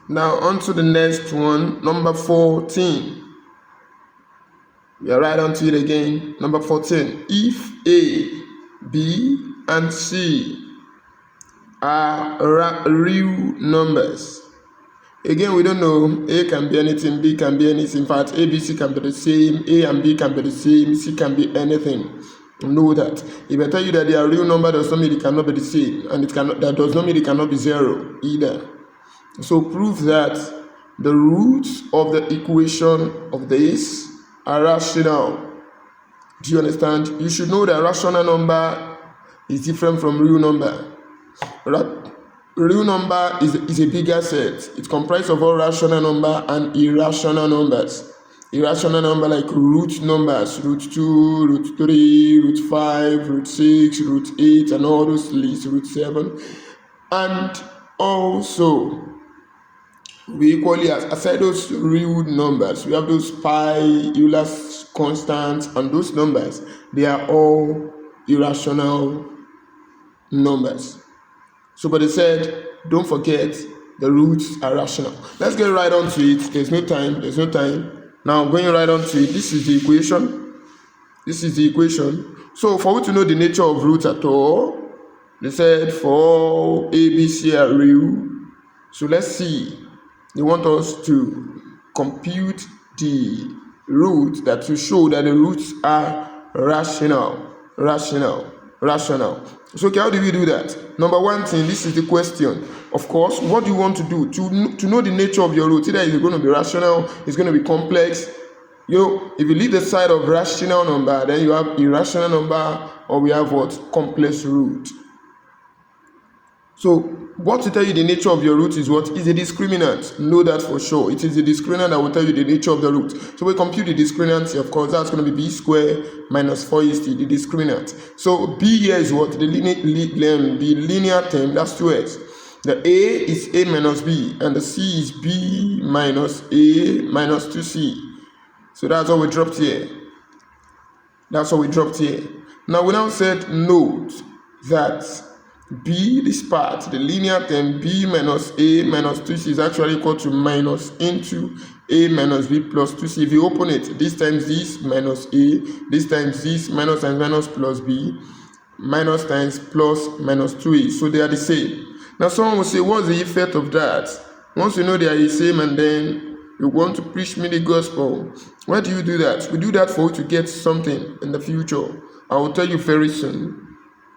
Now on to the next one, number 14. We are right on to it again. Number 14. If A, B, and C are real numbers. Again, we don't know. A can be anything, B can be anything. In fact, A, B, C can be the same. A and B can be the same. C can be anything. Know that. If I tell you that they are real number, does not mean it cannot be the same, and that does not mean it cannot be zero either. So prove that the roots of the equation of this are rational. Do you understand? You should know that rational number is different from real number. Real number is a bigger set. It's comprised of all rational number and irrational numbers. Irrational number like root numbers, root 2, root 3, root 5, root 6, root 8, and all those lists, root 7. And also, we equally, aside those real numbers, we have those pi, Euler's constants, and those numbers, they are all irrational numbers. So, but they said, don't forget, the roots are rational. Let's get right on to it. There's no time. Now, going right on to it, this is the equation. So, for you to know the nature of roots at all, they said for A, B, C are real. So, let's see. They want us to compute the root, that to show that the roots are rational. So how do we do that? Number one thing, this is the question. Of course, what do you want to do? To know the nature of your root, either it's going to be rational, it's going to be complex. If you leave the side of rational number, then you have irrational number, or we have what? Complex root. So what to tell you the nature of your root is what? Is a discriminant. Know that for sure. It is a discriminant that will tell you the nature of the root. So we compute the discriminant. Of course, that's going to be b squared minus 4ac, the discriminant. So b here is what? The linear term, that's 2x. The a is a minus b, and the c is b minus a minus 2c. So that's what we dropped here. Now we now said note that b, this part, the linear term b minus a minus 2c is actually equal to minus into a minus b plus 2c. If you open it, this times this minus a, this times this minus times minus plus b, minus times plus minus 2a. So they are the same. Now someone will say, what's the effect of that? Once you know they are the same and then you want to preach me the gospel, why do you do that? We do that for you to get something in the future. I will tell you very soon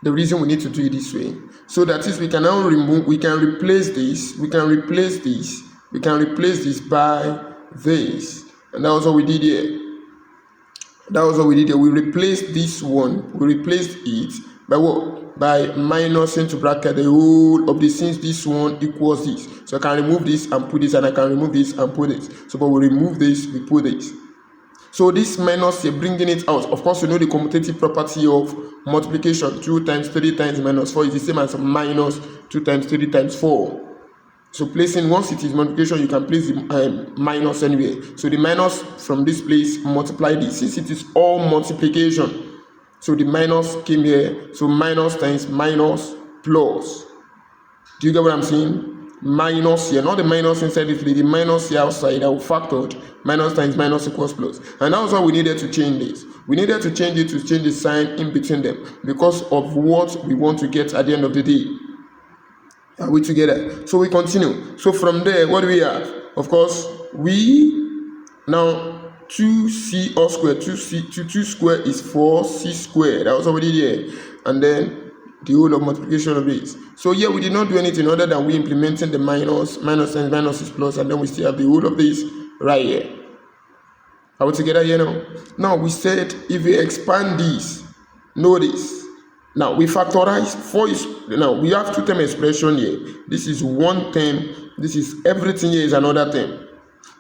the reason we need to do it this way. So that is, we can now replace this by this. And that was what we did here. We replaced this one, we replaced it by what? By minus into bracket the whole of this, since this one equals this. So I can remove this and put this, and I can remove this and put this. So but we remove this, we put this. So this minus, you're bringing it out. Of course, you know the commutative property of multiplication. 2 times 3 times minus 4 is the same as minus 2 times 3 times 4. So placing, once it is multiplication, you can place the minus anywhere. So the minus from this place, multiply this. Since it is all multiplication, so the minus came here. So minus times minus plus. Do you get what I'm saying? Minus here, not the minus inside the minus here outside, that will factored. Minus times minus equals plus. And that's why we needed to change this. We needed to change it to change the sign in between them, because of what we want to get at the end of the day. Are we together? So we continue. So from there, what do we have? Of course, we now 2c all squared, 2 square is 4c squared. That was already there. And then the whole of multiplication of this. So here we did not do anything other than we implementing the minus and minus is plus, and then we still have the whole of this right here. Are we together here now? Now we said if we expand this, notice. Now we factorize 4 is, now we have 2 term expression here. This is 1 term, this is everything here is another term.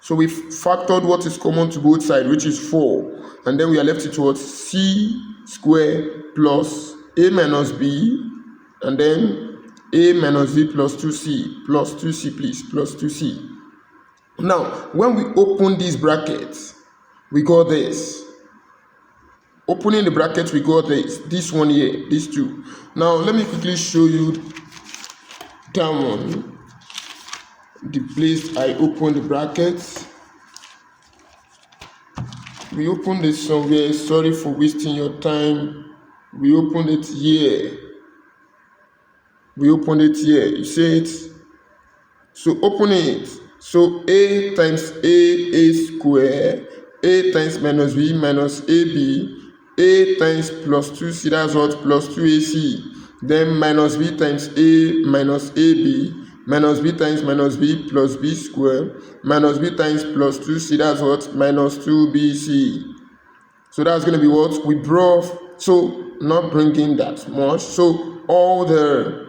So we factored what is common to both sides, which is 4, and then we are left with what? C squared plus a minus b, and then a minus b plus 2c, please, plus 2c. Now, when we open these brackets, we got this. Opening the brackets, we got this one here, these two. Now, let me quickly show you that one. the place I open the brackets. We open this somewhere. Sorry for wasting your time. We open it here. We open it here. You see it? So open it. So a times a square, a times minus b minus ab, a times plus 2c, that's what, plus 2ac. Then minus b times a minus ab, minus b times minus b plus b square, minus b times plus 2c, that's what, minus 2bc. So that's going to be what we brought. So not bringing that much. So all the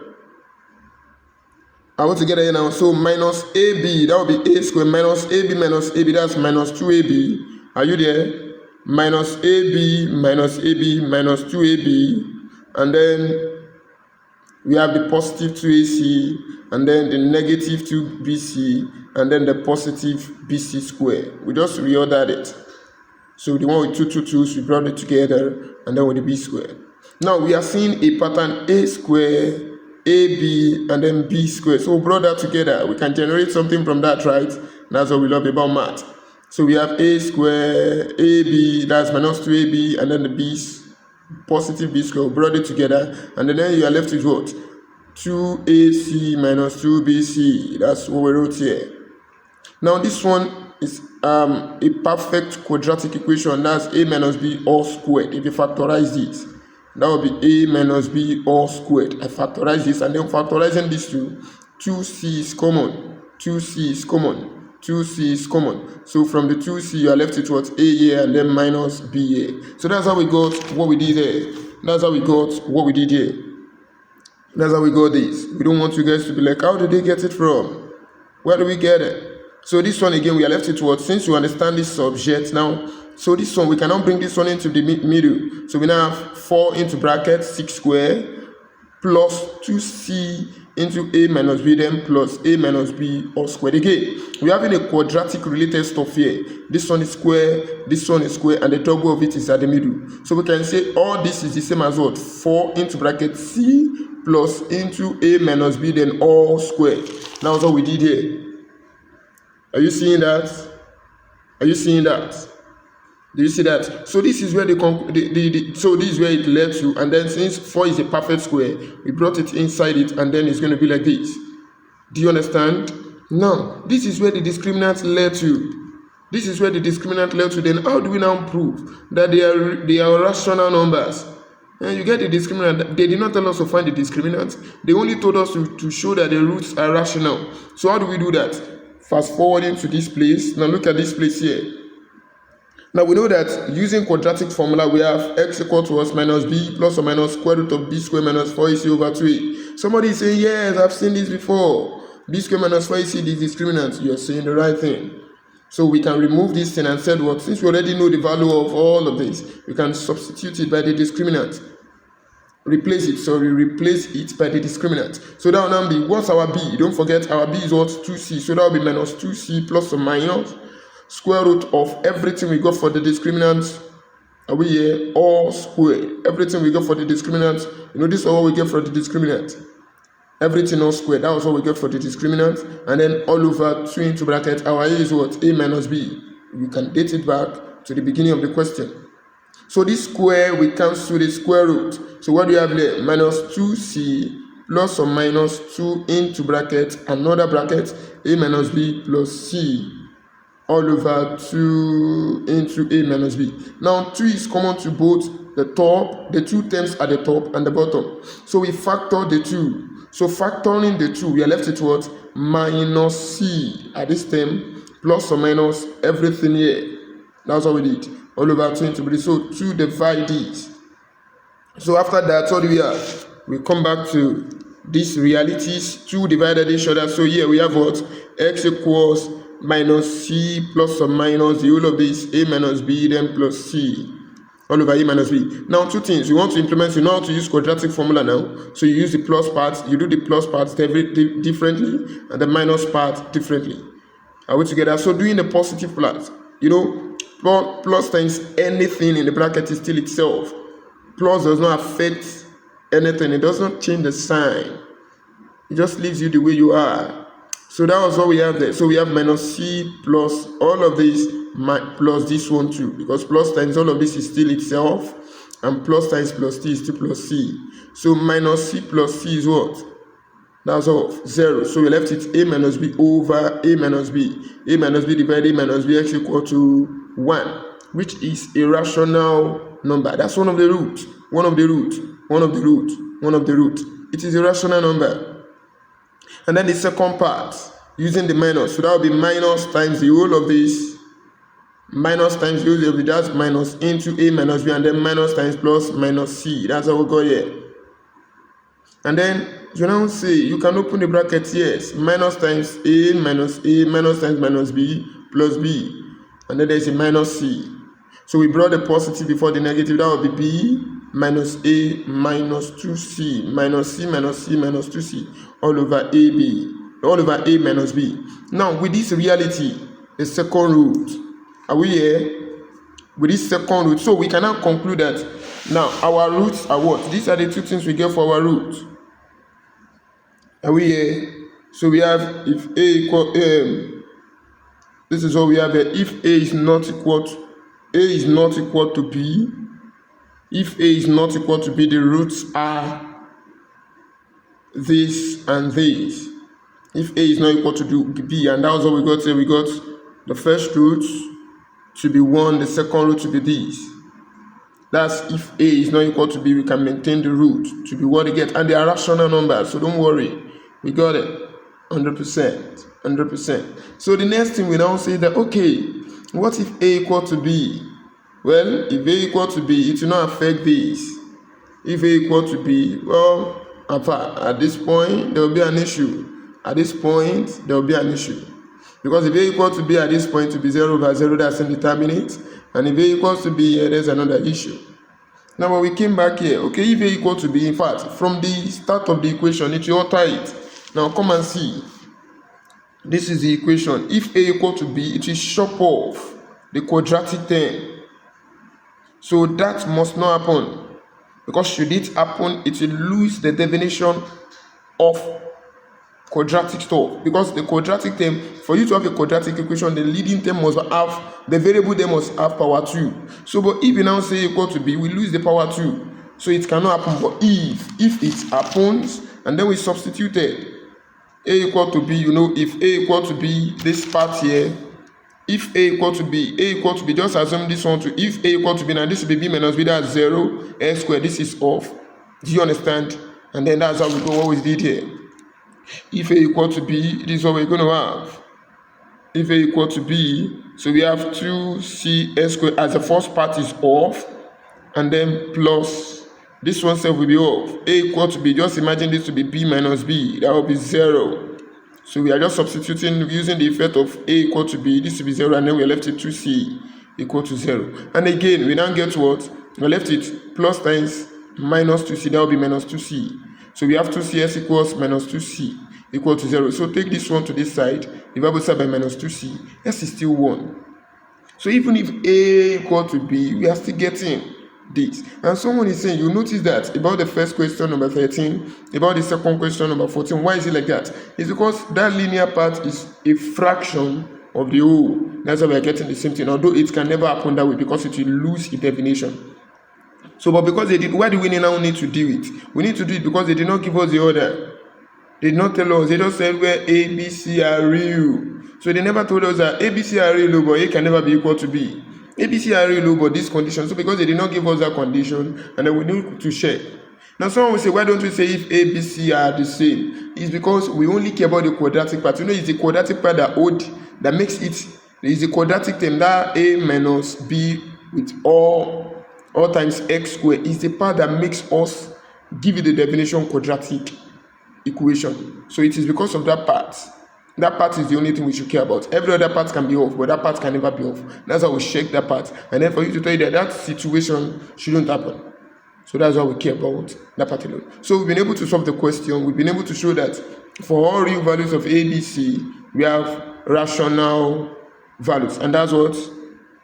I want to get it now. So minus AB, that will be a square minus AB, that's minus 2AB. Are you there? Minus AB minus 2AB. And then we have the positive 2AC, and then the negative 2BC, and then the positive BC square. We just reordered it. So the one with 2s, we brought it together, and then with the B square. Now we are seeing a pattern A square, AB, and then B square. So we brought that together. We can generate something from that, right? That's what we love about math. So we have A square, AB, that's minus 2AB, and then the B, positive B square. We brought it together, and then you are left with what? 2AC minus 2BC. That's what we wrote here. Now this one is a perfect quadratic equation. That's a minus b all squared. If you factorize it, that will be a minus b all squared. I factorize this, and then factorizing these two, 2c is common, 2c is common, 2c is common. So from the 2c you are left with what? A here, and then minus b here. So that's how we got what we did here. That's how we got what we did here. That's how we got this. We don't want you guys to be like, how did they get it from? Where do we get it? So this one again, we are left with what? Since you understand this subject now, so this one, we cannot bring this one into the middle. So we now have 4 into bracket 6 square plus 2c into a minus b, then plus a minus b all squared. Again, we're having a quadratic related stuff here. This one is square, this one is square, and the double of it is at the middle. So we can say all this is the same as what? 4 into bracket c plus into a minus b, then all squared. Now that's what we did here. Are you seeing that? Are you seeing that? Do you see that? So this is where so this is where it led to, and then since 4 is a perfect square, we brought it inside it, and then it's going to be like this. Do you understand? Now, this is where the discriminant led to. This is where the discriminant led to. Then how do we now prove that they are rational numbers? And you get the discriminant. They did not tell us to find the discriminant. They only told us to show that the roots are rational. So how do we do that? Fast forwarding to this place. Now look at this place here. Now we know that using quadratic formula, we have x equal to us minus b plus or minus square root of b square minus 4ac over 2a. Somebody is saying, yes, I've seen this before. B square minus 4ac is discriminant. You're saying the right thing. So we can remove this thing and said what? Since we already know the value of all of this, we can substitute it by the discriminant. Replace it by the discriminant. So that will now be, what's our b? Don't forget our b is what? 2c. So that will be minus 2c plus or minus square root of everything we got for the discriminant. Are we here? All squared. Everything we got for the discriminant. You know, this is what we get for the discriminant. Everything all squared. That was what we get for the discriminant. And then all over 2 into bracket. Our a is what? A minus b. We can date it back to the beginning of the question. So this square, we cancel the square root. So what do you have there? Minus 2c plus or minus 2 into bracket, another bracket, a minus b plus c all over 2 into a minus b. Now 2 is common to both the top, the two terms at the top and the bottom. So we factor the 2. So factoring the 2, we are left with what? Minus c at this term plus or minus everything here. That's what we did. All over 2 into b. So 2 divide this. So after that, what do we have? We come back to these realities. 2 divided each other. So here we have what? X equals minus c plus or minus the whole of this a minus b then plus c all over a minus b. Now 2 things. You want to implement, you know how to use quadratic formula now. So you use the plus part, you do the plus part differently and the minus part differently. Are we together? So doing the positive part, you know, plus times anything in the bracket is still itself. Plus does not affect anything. It does not change the sign. It just leaves you the way you are. So that was what we have there. So we have minus c plus all of this plus this one too, because plus times all of this is still itself, and plus times plus t is still plus c. So minus c plus c is what? That's of 0. So we left it a minus b over a minus b. A minus b divided a minus b x equal to 1, which is a rational number. That's one of the roots. One of the roots. One of the roots. One of the roots. It is a rational number. And then the second part, using the minus. So that will be minus times the whole of this. Minus times the whole of it. That's minus into a minus b, and then minus times plus minus c. That's how we go here. And then you now say you can open the bracket, yes, minus times a minus times minus b plus b, and then there's a minus c. So we brought the positive before the negative. That would be b minus a minus 2c minus c minus c minus 2c all over a minus b. Now with this reality, the second root, are we here? With this second root, so we can now conclude that now our roots are what? These are the two things we get for our root. Are we here? So we have if a equal this is what we have here. If a is not equal to b, if a is not equal to b, the roots are this and this. If a is not equal to b, and that was what we got here. We got the first root to be 1, the second root to be this. That's if a is not equal to b, we can maintain the root to be what they get, and they are rational numbers, so don't worry. We got it 100%. So the next thing we now say that, okay, what if a equal to b? Well, if a equal to b, it will not affect this. If a equal to b, well, at this point, there will be an issue. At this point, there will be an issue. Because if a equal to b at this point to be 0 over 0, that's indeterminate. And if a equals to b here, there's another issue. Now when we came back here, okay, if a equal to b, in fact, from the start of the equation, it will alter it. Now come and see. This is the equation. If a equal to b, it will chop off the quadratic term. So that must not happen. Because should it happen, it will lose the definition of quadratic stuff. Because the quadratic term, for you to have a quadratic equation, the leading term must have, the variable term must have power 2. So but if you now say equal to b, we lose the power 2. So it cannot happen. But if it happens, and then we substituted a equal to b, you know, if a equal to b, this part here, if a equal to b, just assume this one to, if a equal to b, now this will be b minus b, that's 0, a squared, this is off. Do you understand? And then that's how we go, what we did here. If a equal to b, this is what we're going to have. If a equal to b, so we have 2c a squared as the first part is off, and then plus this one self will be off. A equal to b, just imagine this to be b minus b, that will be 0. So we are just substituting using the effect of a equal to b, this will be 0, and then we are left with 2c equal to 0. And again, we now get what? We are left with plus times minus 2c, that will be minus 2c. So we have 2cs equals minus 2c equal to 0. So take this one to this side, divide both sides by minus 2c, s is still 1. So even if a equal to b, we are still getting this. And someone is saying, you notice that about the first question number 13, about the second question number 14, why is it like that? It's because that linear part is a fraction of the whole. That's why we are getting the same thing, although it can never happen that way because it will lose its definition. So, but because they did, why do we now need to do it? We need to do it because they did not give us the order. They did not tell us. They just said where A, B, C are real. So they never told us that A, B, C are real, but A can never be equal to B. A, B, C are real, but this condition. So because they did not give us that condition, and then we need to check. Now someone will say, why don't we say if A, B, C are the same? It's because we only care about the quadratic part. You know, it's the quadratic part that makes it. It's the quadratic term that A minus B with all times x squared is the part that makes us give it the definition quadratic equation. So it is because of that part. That part is the only thing we should care about. Every other part can be off, but that part can never be off. That's how we check that part. And then for you to tell you that that situation shouldn't happen. So that's why we care about that part alone. So we've been able to solve the question. We've been able to show that for all real values of A, B, C, we have rational values. And that's what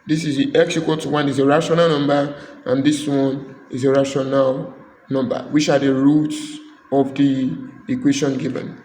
this is. The x equal to 1 is a rational number, and this one is a rational number, which are the roots of the equation given.